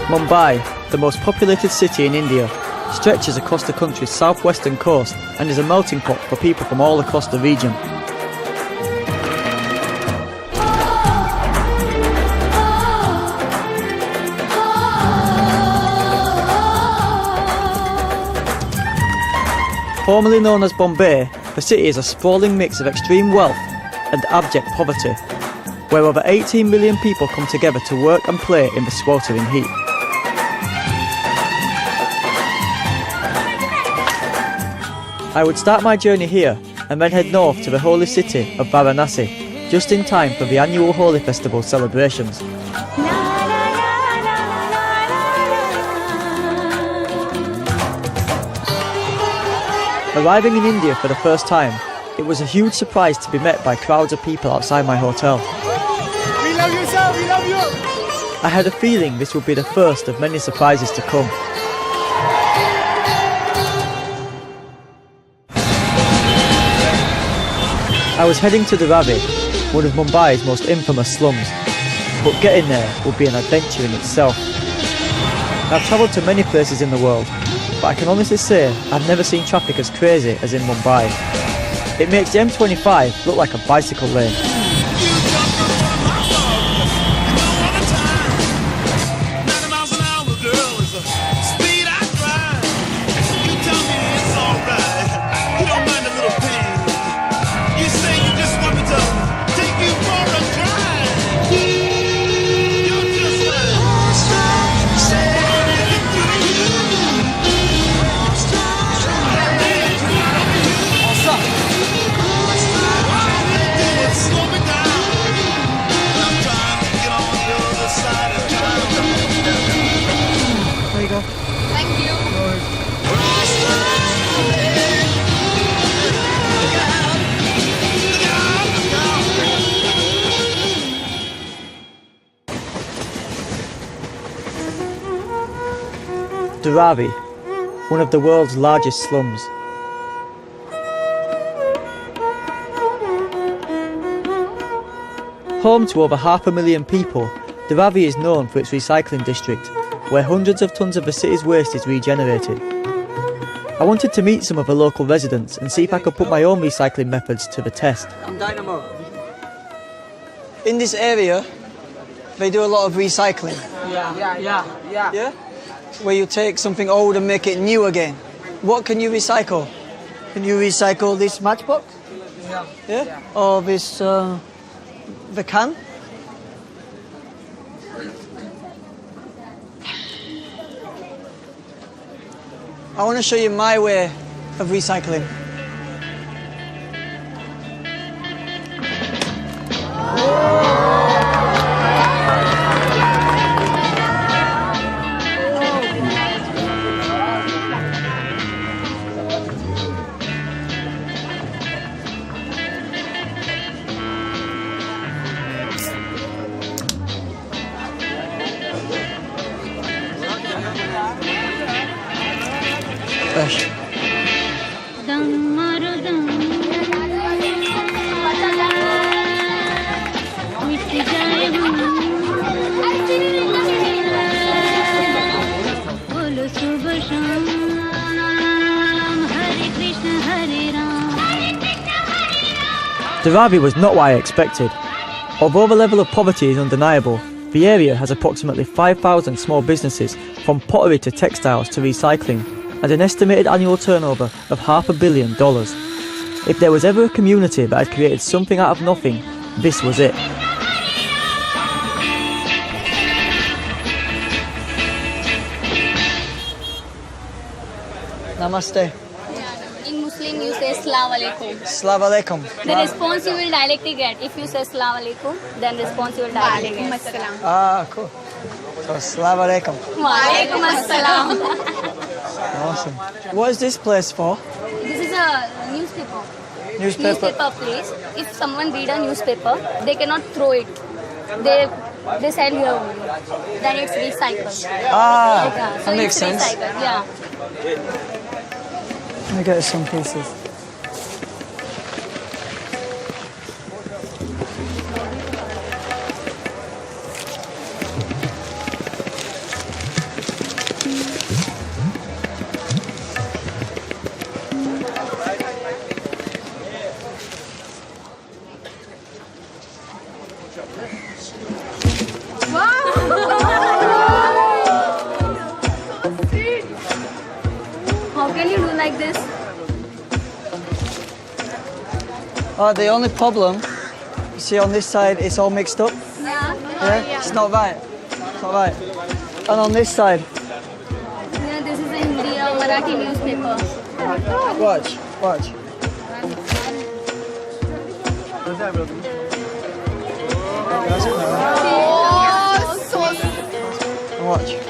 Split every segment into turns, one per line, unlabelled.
Mumbai, the most populated city in India, stretches across the country's southwestern coast and is a melting pot for people from all across the region. Formerly known as Bombay, the city is a sprawling mix of extreme wealth and abject poverty, where over 18 million people come together to work and play in the sweltering heat. I would start my journey here and then head north to the holy city of Varanasi, just in time for the annual Holi Festival celebrations. Arriving in India for the first time, it was a huge surprise to be met by crowds of people outside my hotel.
We love you, sir, we love you!
I had a feeling this would be the first of many surprises to come. I was heading to Dynamo, one of Mumbai's most infamous slums, but getting there would be an adventure in itself. I've travelled to many places in the world, but I can honestly say I've never seen traffic as crazy as in Mumbai. It makes the M25 look like a bicycle lane.
Thank you.
Dharavi, one of the world's largest slums. Home to over 500,000 people, Dharavi is known for its recycling district, where hundreds of tons of the city's waste is regenerated. I wanted to meet some of the local residents and see if I could put my own recycling methods to the test.
I'm Dynamo. In this area, they do a lot of recycling. Yeah? Where you take something old and make it new again. What can you recycle? Can you recycle this matchbox? Yeah? Or this, the can? I want to show you my way of recycling. Fresh.
Dharavi was not what I expected. Although the level of poverty is undeniable, the area has approximately 5,000 small businesses, from pottery to textiles to recycling, and an estimated annual turnover of $500 million. If there was ever a community that had created something out of nothing, this was it.
Namaste.
In Muslim, you say Assalamu alaikum.
Assalamu alaikum.
The response you will directly get. If you say Assalamu alaikum, then response you will directly get.
Ah, cool. So, Assalamu alaikum.
Wa alaikum assalam.
Awesome. What is this place for?
This is a newspaper.
Newspaper.
Place. If someone read a newspaper, they cannot throw it. They sell here only. Then it's recycled.
Ah,
Yeah, so
that makes
it's
sense.
recycled. Yeah.
Let me get some pieces.
How can you do like this?
Oh, the only problem, you see on this side, it's all mixed up.
Yeah.
Yeah? It's not right. It's not right. And on this side,
Yeah, this is a Hindi or Marathi newspaper.
watch, watch. Watch.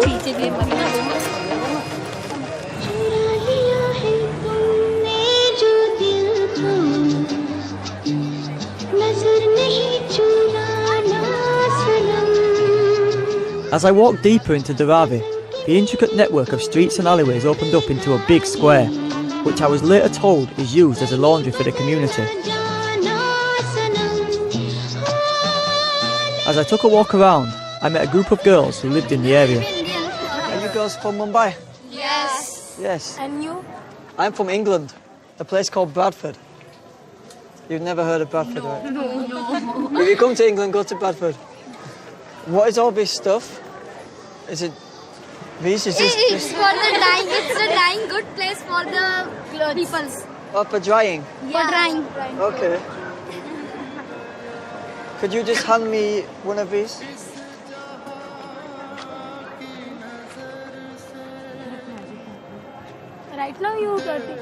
पीछे भी
As I walked deeper into Dharavi, the intricate network of streets and alleyways opened up into a big square, which I was later told is used as a laundry for the community. As I took a walk around, I met a group of girls who lived in the area.
Are you girls from Mumbai?
Yes.
Yes.
And you?
I'm from England, a place called Bradford. You've never heard of Bradford, right? No. If you come to England, go to Bradford. What is all this stuff? Is it... This is
It's
just
for the drying. It's a drying good place for the people.
oh, for drying.
For drying.
Okay. Could you just hand me one of these?
Right now you got it.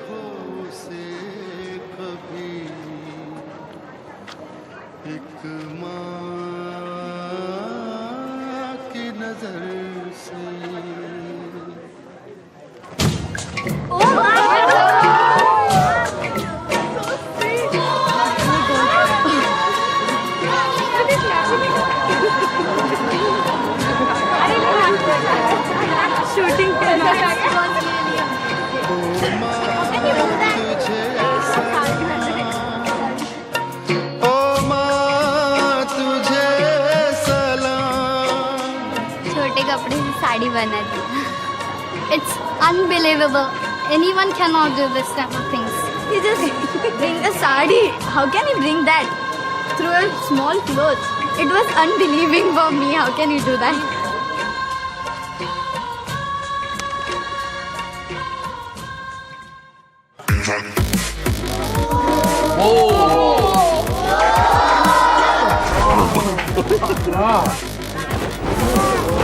Oh my shooting छोटे कपड़े से साड़ी बना दी. It's unbelievable. Anyone cannot do this type of things. You just bring a sari. How can you bring that through a small clothes? It was unbelieving for me. How can you do that?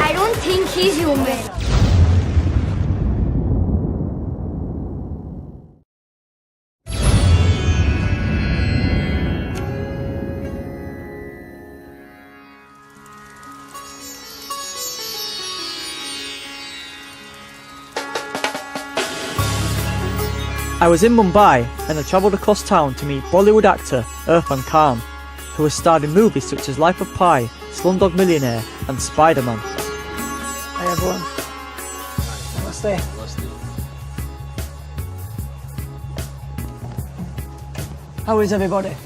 I don't think he's human.
I was in Mumbai and I travelled across town to meet Bollywood actor Irfan Khan, who has starred in movies such as Life of Pi, Slumdog Millionaire and Spider-Man.
Hi everyone. Namaste. How is everybody?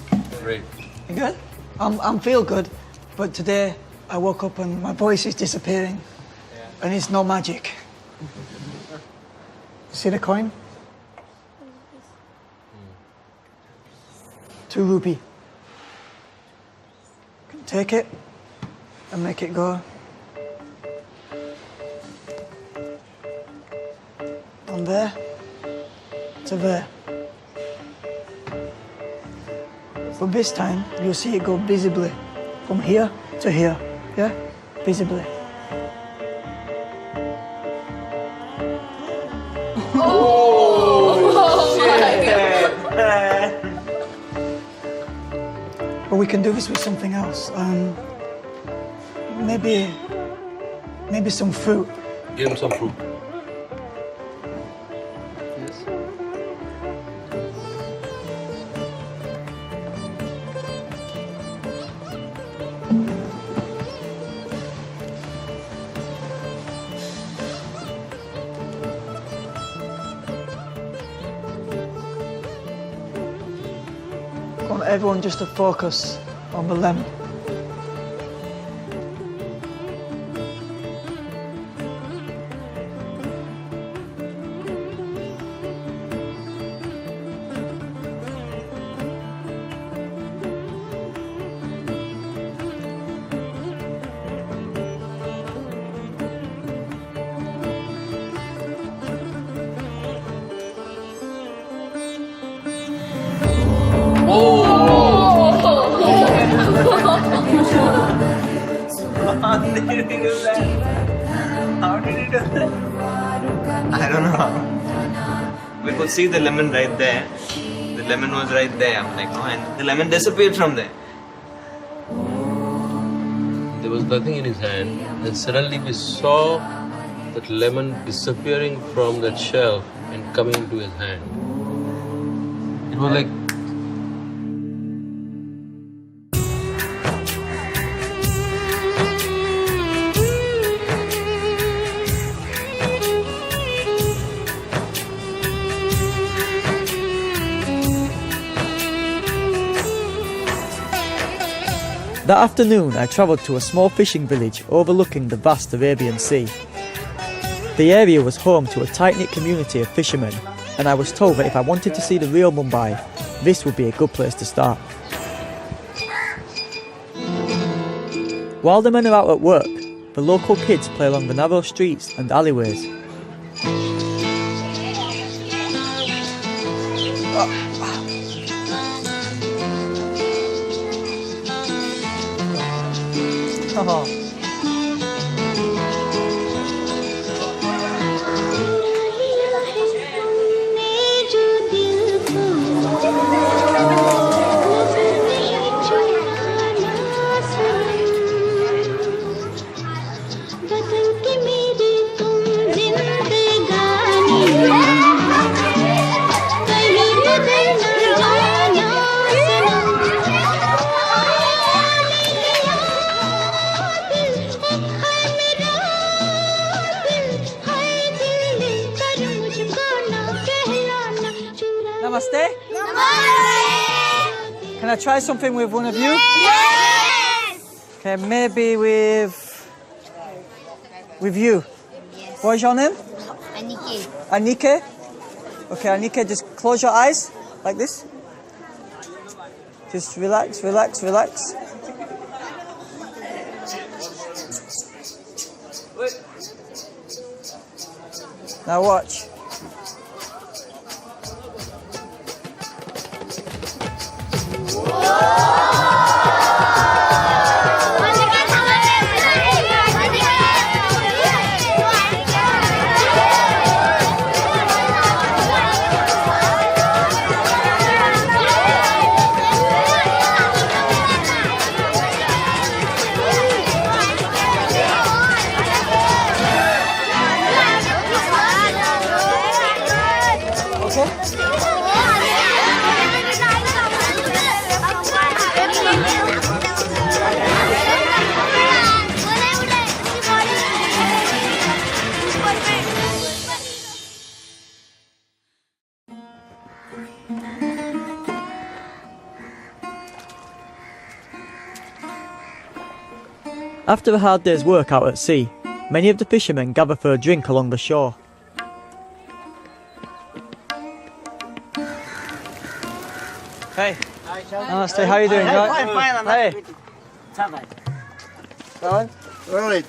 Great.
You good? I'm feel good, but today I woke up and my voice is disappearing, and it's no magic. See the coin? 2 rupee. Take it and make it go. From there to there. But this time you'll see it go visibly from here to here. Yeah? Visibly. But we can do this with something else. Maybe some fruit.
Give him some fruit.
I want everyone just to focus on the lemon.
How did he do that? How did he do that? I don't know. We could see the lemon right there. The lemon was right there. I'm like, no, and the lemon disappeared from there.
There was nothing in his hand, and suddenly we saw that lemon disappearing from that shelf and coming into his hand. It was like
That afternoon, I travelled to a small fishing village overlooking the vast Arabian Sea. The area was home to a tight-knit community of fishermen, and I was told that if I wanted to see the real Mumbai, this would be a good place to start. While the men are out at work, the local kids play along the narrow streets and alleyways. Oh. Namaste. Namaste. Can I try something with one of you?
Yes!
Okay, maybe with you. Yes. What is your name?
Anike.
Anike? Okay, Anike, just close your eyes like this. Just relax, relax, relax. Now watch. After a hard day's work out at sea, many of the fishermen gather for a drink along the shore. Hey. Namaste, how are you doing?
Fine, fine.
Hey. Rowan?
Rohit.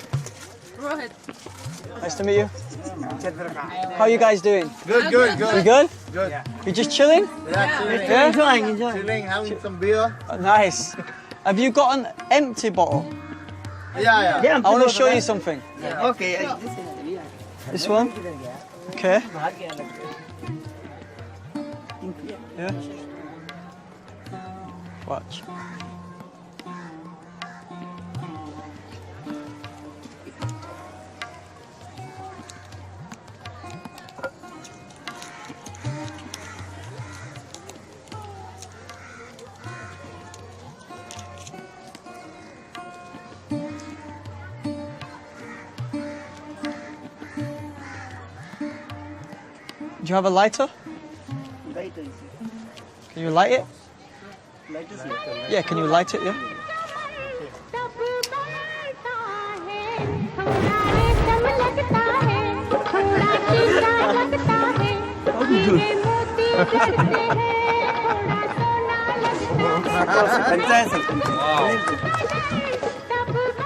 Nice to meet you. How are you guys doing?
Good, good, good.
You good?
Good.
You just chilling?
Yeah, chilling.
Yeah?
Enjoying.
Chilling, having some beer.
Nice. Have you got an empty bottle?
Yeah.
Yeah,
I want to show you something.
Okay.
This one? Okay. Yeah. Watch. Do you have a lighter? Can you light it? Yeah, can you light it? Yeah.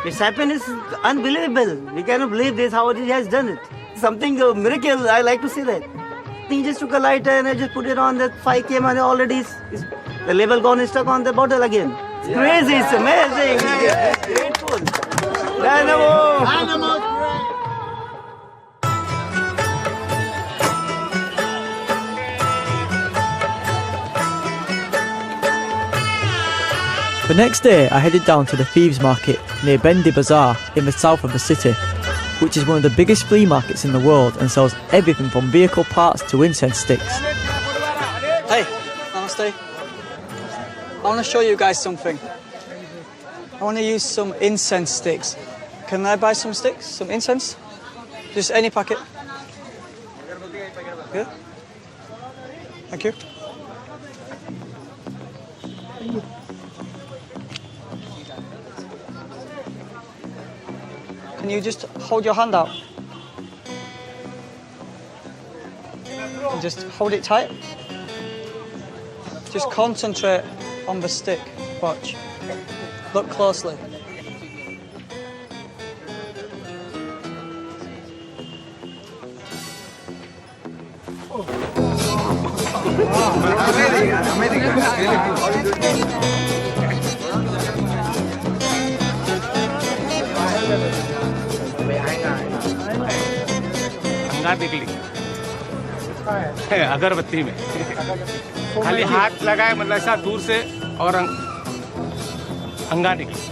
Its happiness is unbelievable. We cannot believe this, how he has done it. Something, a miracle, I like to see that. He just took a lighter and I just put it on, that 5 came and already the label gone is stuck on the bottle again. It's crazy, it's amazing. It's grateful.
Dynamo! Dynamo!
The next day I headed down to the Thieves Market near Bendi Bazaar in the south of the city, which is one of the biggest flea markets in the world and sells everything from vehicle parts to incense sticks.
Hey, namaste. I want to show you guys something. I want to use some incense sticks. Can I buy some sticks, some incense? Just any packet. Good. Thank you. Can you just hold your hand out? And just hold it tight. Just concentrate on the stick. Watch. Look closely.
अंगा निकली अगरबत्ती में खाली हाथ लगाए मतलब ऐसा दूर से और अंगा निकली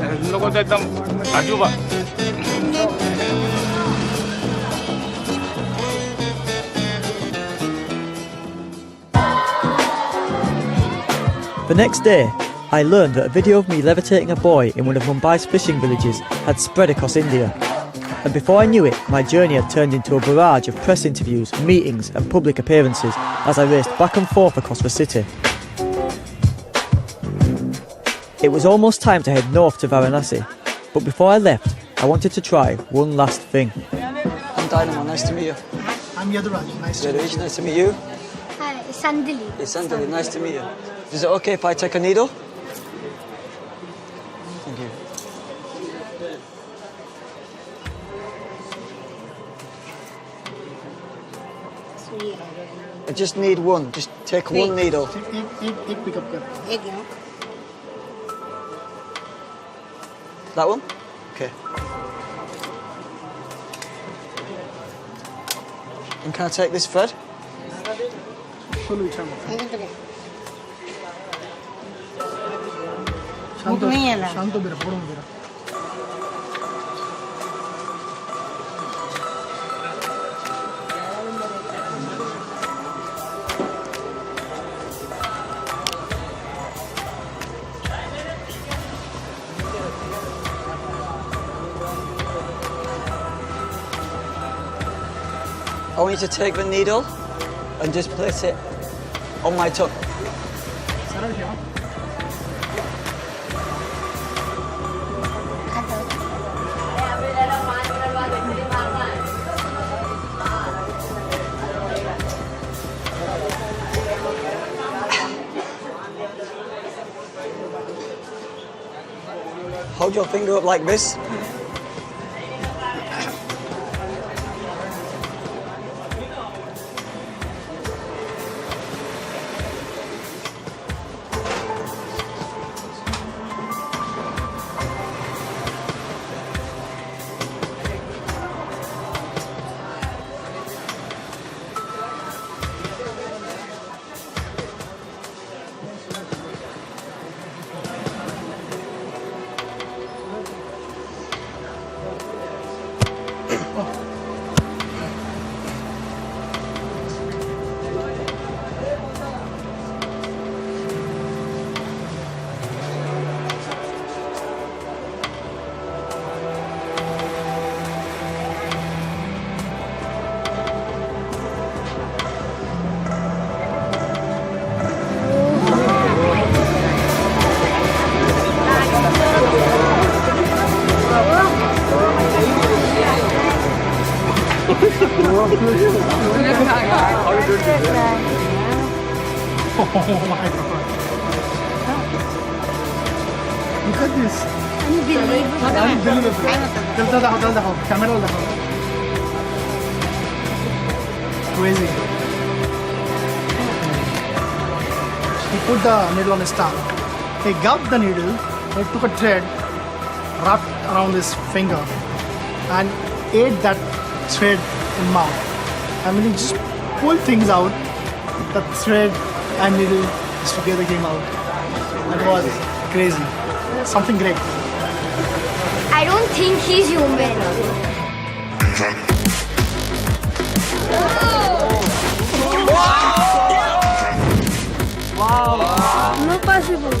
इन लोगों तो एकदम अजूबा
The next day, I learned that a video of me levitating a boy in one of Mumbai's fishing villages had spread across India. And before I knew it, my journey had turned into a barrage of press interviews, meetings and public appearances as I raced back and forth across the city. It was almost time to head north to Varanasi, but before I left, I wanted to try one last thing.
I'm Dynamo, nice to meet you.
I'm Yaduraj. Nice to
Yadush, nice to meet you.
Hi, Sandali.
It's Sandali, nice to meet you. Is it okay if I take a needle? Thank you. I just need one. Just take one needle.
एक pick up कर.
That one? Okay. And can I take this thread?
शांत बेरा पढ़ो बेरा.
I want you to take the needle and just place it on my tongue. Hold your finger up like this.
Oh my god. Look at this. Unbelievable. चलता दाखव camera दाखव. Crazy. He put the needle on his tongue. he got the needle, he took a thread, wrapped around his finger, and ate that thread in mouth. And when he just pulled things out, the thread and needle just together came out. That was crazy. Something great.
I don't think he's human. No possible.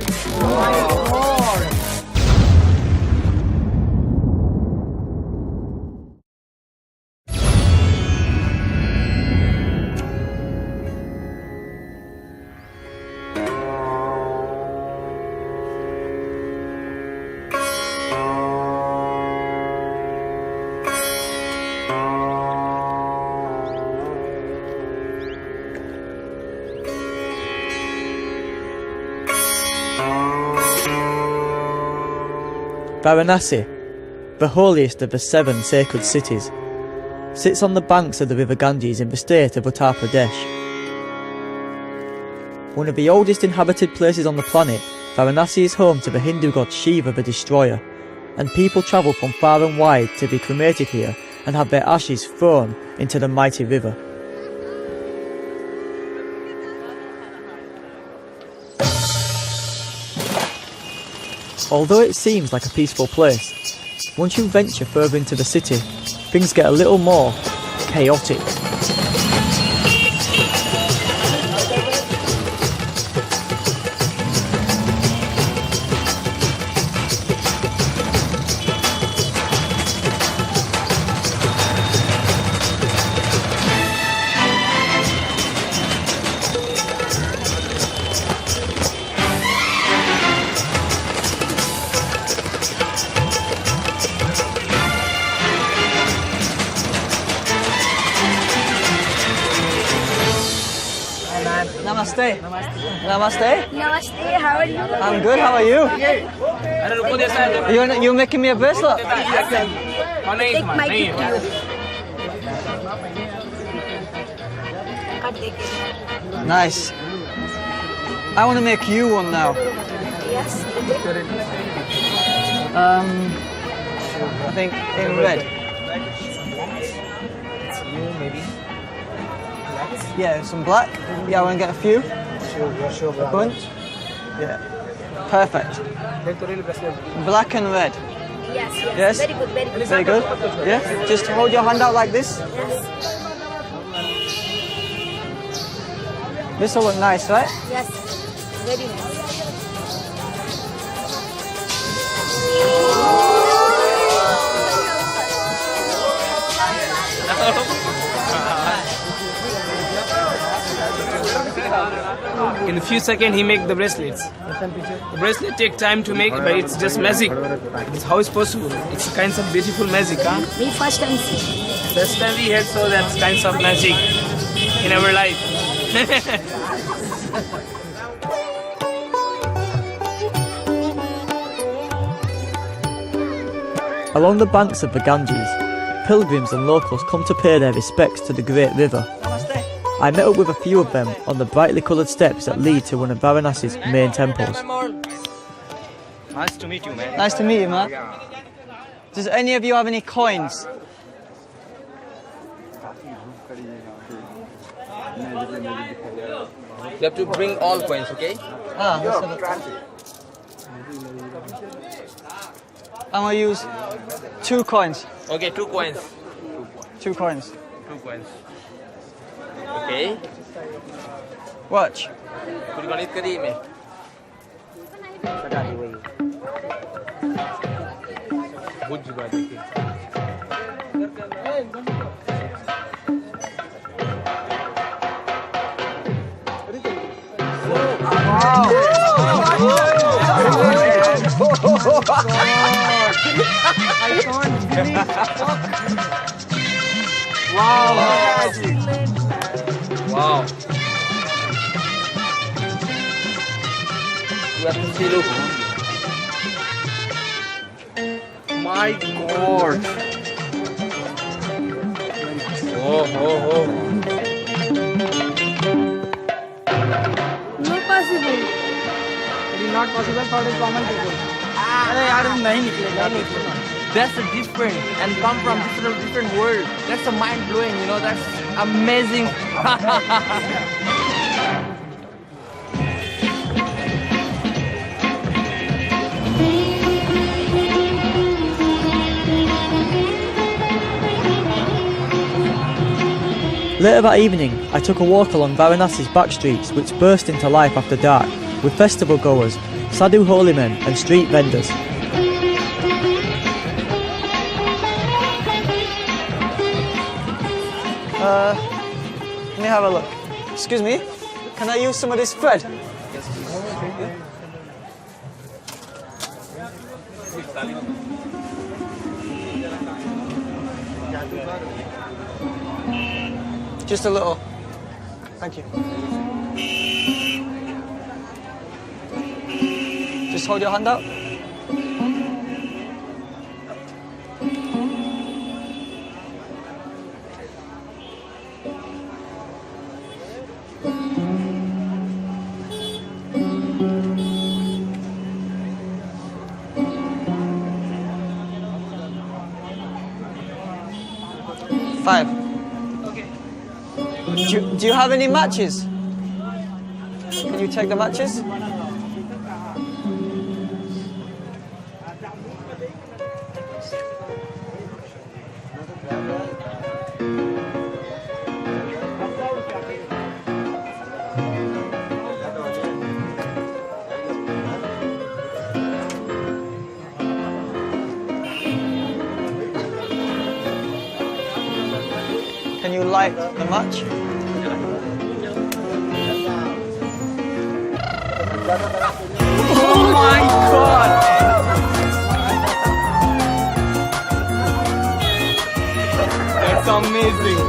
Varanasi, the holiest of the 7 sacred cities, sits on the banks of the river Ganges in the state of Uttar Pradesh. One of the oldest inhabited places on the planet, Varanasi is home to the Hindu god Shiva the Destroyer, and people travel from far and wide to be cremated here and have their ashes thrown into the mighty river. Although it seems like a peaceful place, once you venture further into the city, things get a little more chaotic.
Namaste. Namaste.
Namaste, how are you?
I'm good. How are you? You're making me a bracelet.
Take my gift to you.
Nice. I want to make you one now.
Yes.
I think in red. Yeah, some black. Yeah, I want to get a few. A bunch. Yeah. Perfect. Black and red.
Yes, yes.
Yes?
Very good, very good.
Very good. Yeah? Just hold your hand out like this.
Yes.
This will look nice, right?
Yes. Very nice.
In a few seconds, he make the bracelets. The bracelet take time to make, but it's just magic. It's how it's possible. It's kinds of beautiful magic, huh?
We first time see.
First time we had so that kinds of magic in our life.
Along the banks of the Ganges, pilgrims and locals come to pay their respects to the great river. I met up with a few of them on the brightly coloured steps that lead to one of Varanasi's main temples.
Nice to meet you, man.
Nice to meet you, man. Does any of you have any coins?
You have to bring all coins, okay?
Let's have a... I'm gonna use 2 coins.
Okay, 2 coins.
2 coins.
2 coins. Okay.
Watch.
Put गणित करिए में. बुझ जुबा देखिए. Wow. You have to see, look. My God. Oh.
No possible.
It is
not possible for the common people.
अरे यार नहीं निकलेगा That's different and come from different world. That's a mind blowing, you know. That's amazing.
Later that evening, I took a walk along Varanasi's back streets, which burst into life after dark, with festival goers, sadhu holy men and street vendors.
Let me have a look. Excuse me, can I use some of this thread? Just a little. Thank you. Just hold your hand out. Five. Do you have any matches? Can you take the matches? Can you light the match?
Oh my God!
That's amazing.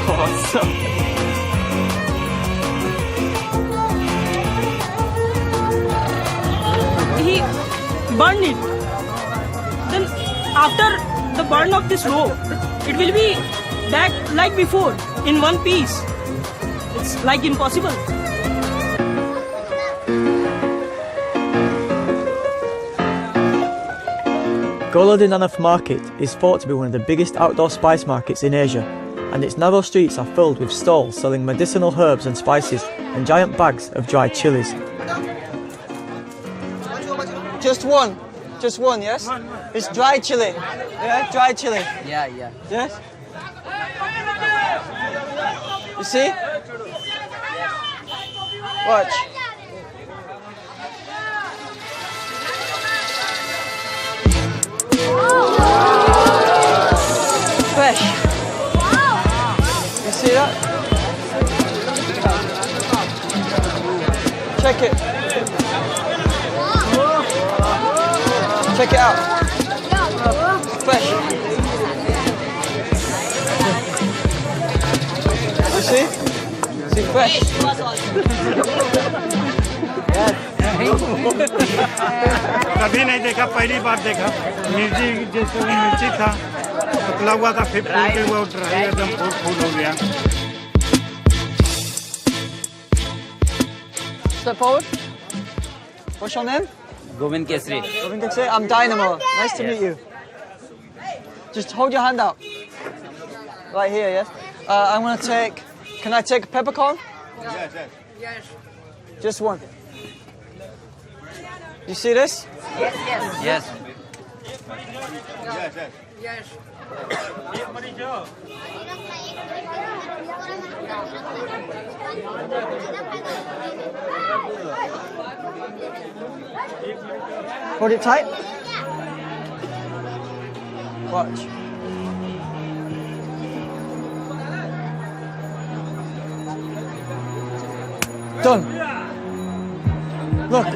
Awesome.
He burned it. Then after the burn of this rope, it will be back like before in one piece. It's like impossible.
Golodinanath Market is thought to be one of the biggest outdoor spice markets in Asia, and its narrow streets are filled with stalls selling medicinal herbs and spices and giant bags of dried chilies.
Just one, yes? It's dry chili. Yeah, dry chili.
Yeah.
Yes? You see? Watch. Fresh. You see that? Check it. Check it out. Fresh. You see? See, fresh.
कभी नहीं देखा, पहली बार देखा। मिर्ची जैसे वो मिर्ची था, पतला हुआ था, फिर फूल के वो ड्राई एकदम फूल हो गया।
Step forward. What's your name?
Govind Kesri.
Govind Kesri. I'm Dynamo. Nice to meet you. Just hold your hand out. Right here, yes? I'm going to take... Can I take a peppercorn?
Yes.
Just one. You see this?
Yes.
Hold it tight. Watch. Done. Look.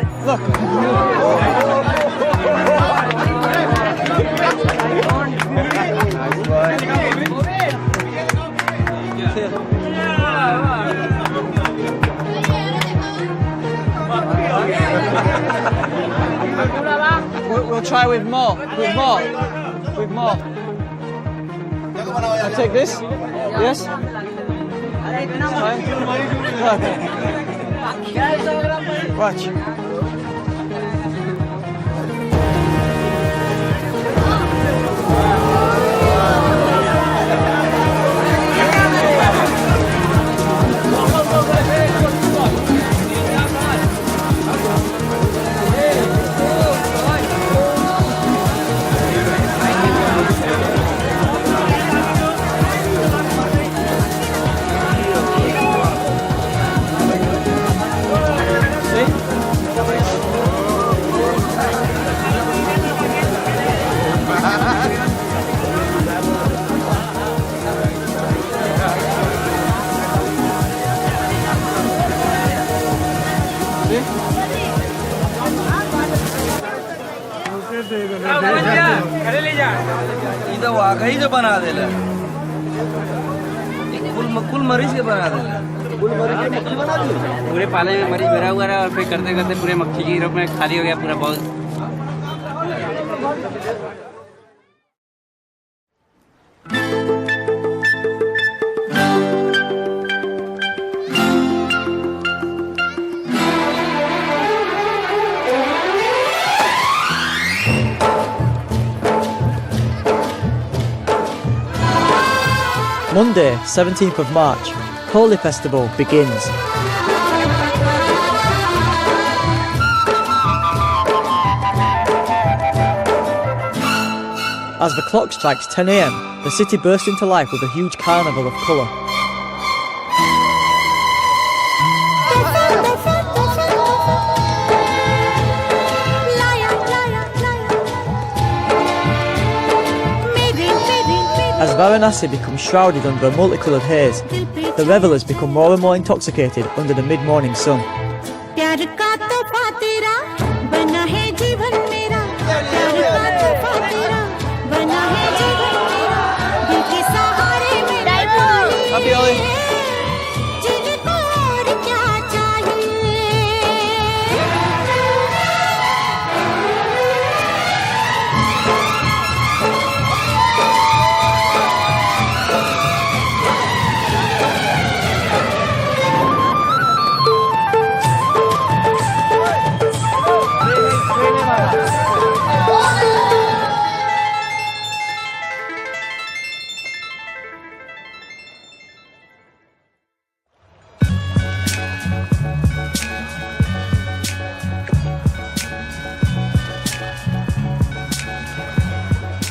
We'll try with more. I'll take this. Yes? Try. Watch.
ये तो वाकई जो बना देला कुल मरीज के बना देला
पूरे पाले में मरीज भरा हुआ रहा और फिर करते करते पूरे मक्खी के रूप में खाली हो गया पूरा बहुत.
Monday, 17th of March, Holy Festival begins. As the clock strikes 10 AM, the city bursts into life with a huge carnival of colour. As Varanasi becomes shrouded under a multicoloured haze, the revellers become more and more intoxicated under the mid-morning sun.
Happy Oli.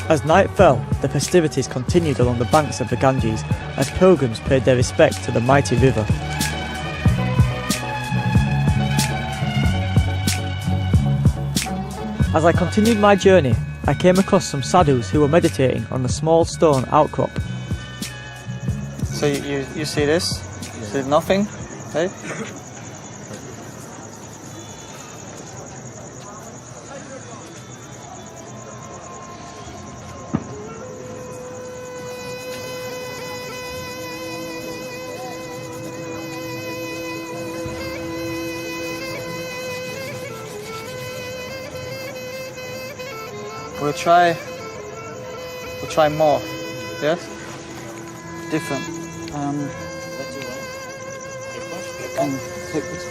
As night fell, the festivities continued along the banks of the Ganges as pilgrims paid their respects to the mighty river. As I continued my journey, I came across some sadhus who were meditating on a small stone outcrop.
So you see this? There's nothing, right? We'll try more. Yes? Different. Can take this.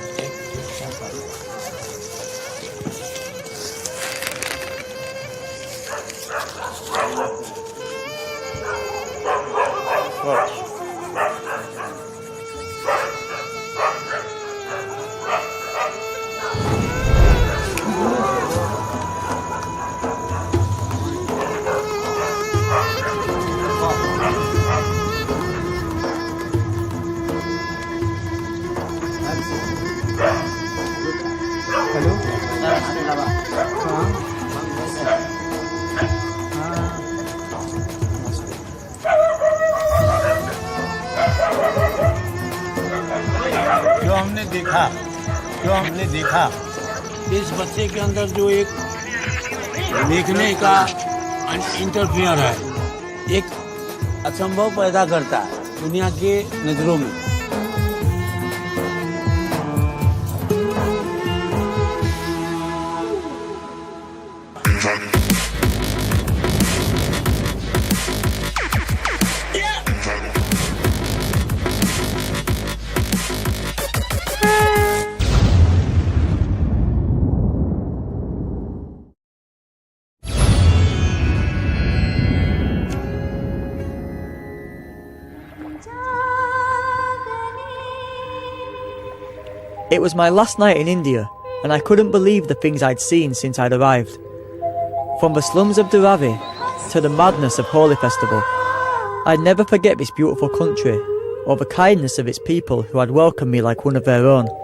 Watch.
जो हमने देखा इस बच्चे के अंदर जो एक देखने का इंटरफियर है, एक असंभव पैदा करता है दुनिया के नजरों में।
It was my last night in India, and I couldn't believe the things I'd seen since I'd arrived. From the slums of Dharavi to the madness of Holi Festival, I'd never forget this beautiful country or the kindness of its people who had welcomed me like one of their own.
Oh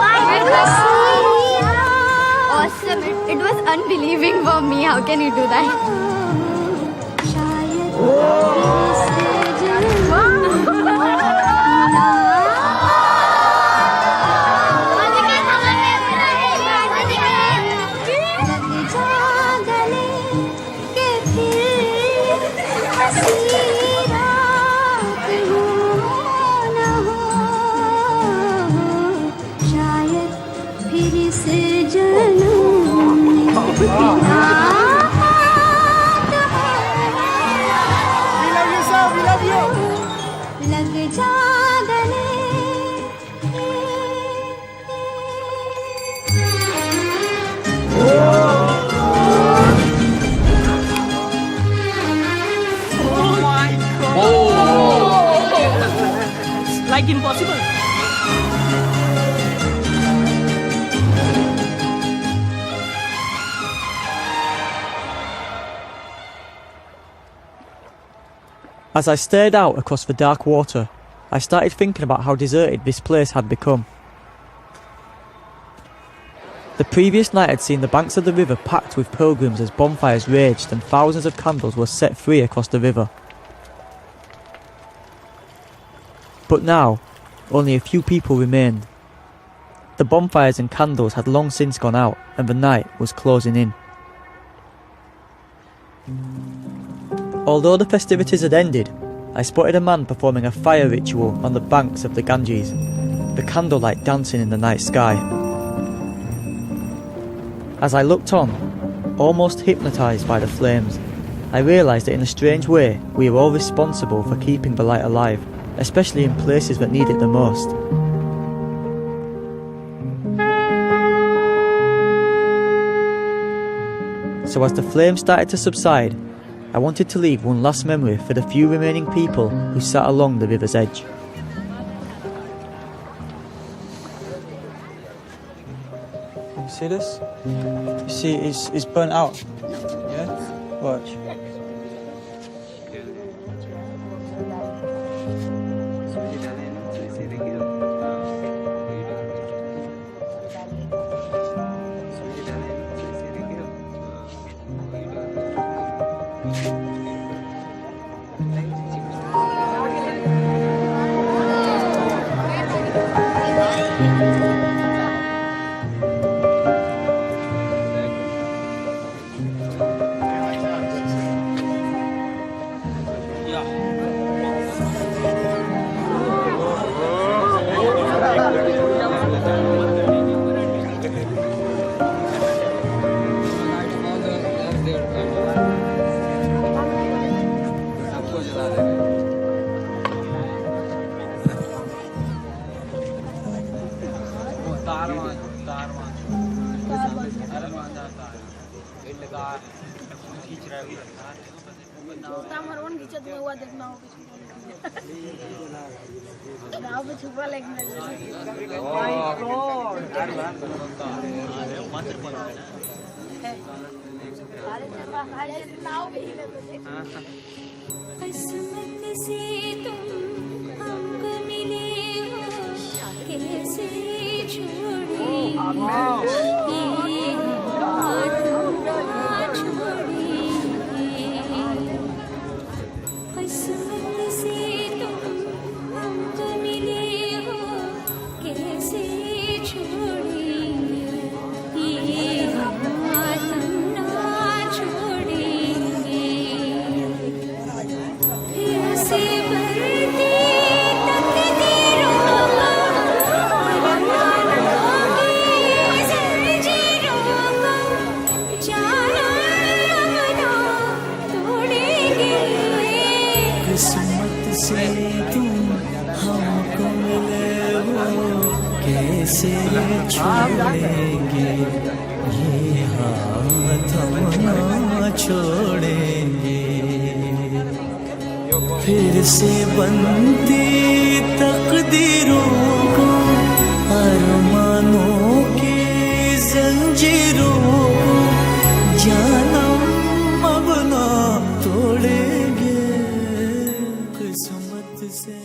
my goodness! Awesome! It was unbelieving for me. How can you do that?
Like impossible.
As I stared out across the dark water, I started thinking about how deserted this place had become. The previous night had seen the banks of the river packed with pilgrims as bonfires raged and thousands of candles were set free across the river. But now, only a few people remained. The bonfires and candles had long since gone out and the night was closing in. Although the festivities had ended, I spotted a man performing a fire ritual on the banks of the Ganges, the candlelight dancing in the night sky. As I looked on, almost hypnotised by the flames, I realised that in a strange way we were all responsible for keeping the light alive, especially in places that need it the most. So as the flames started to subside, I wanted to leave one last memory for the few remaining people who sat along the river's edge.
You see this? You see it's burnt out. Yeah? Watch.
फिर से बनती तकदीरों को अरमानों की जंजीरों को जानम अब ना तोड़ेंगे किस्मत से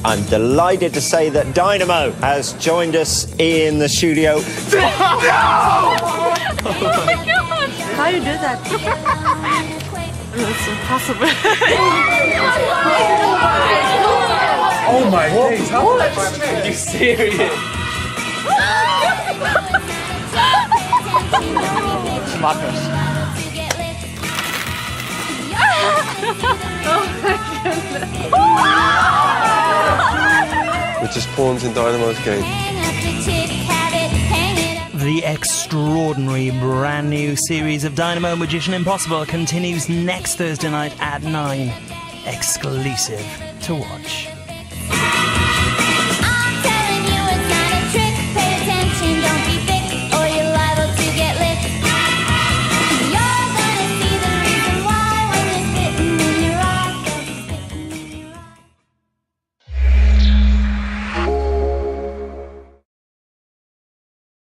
I'm delighted to say that Dynamo has joined us in the studio.
No! Oh my God! How you do that? It's impossible.
Oh my days, how are you serious?
Smartness.
Oh my goodness.
We're just pawns in Dynamo's game.
The extraordinary brand new series of Dynamo Magician Impossible continues next Thursday night at 9. Exclusive to watch.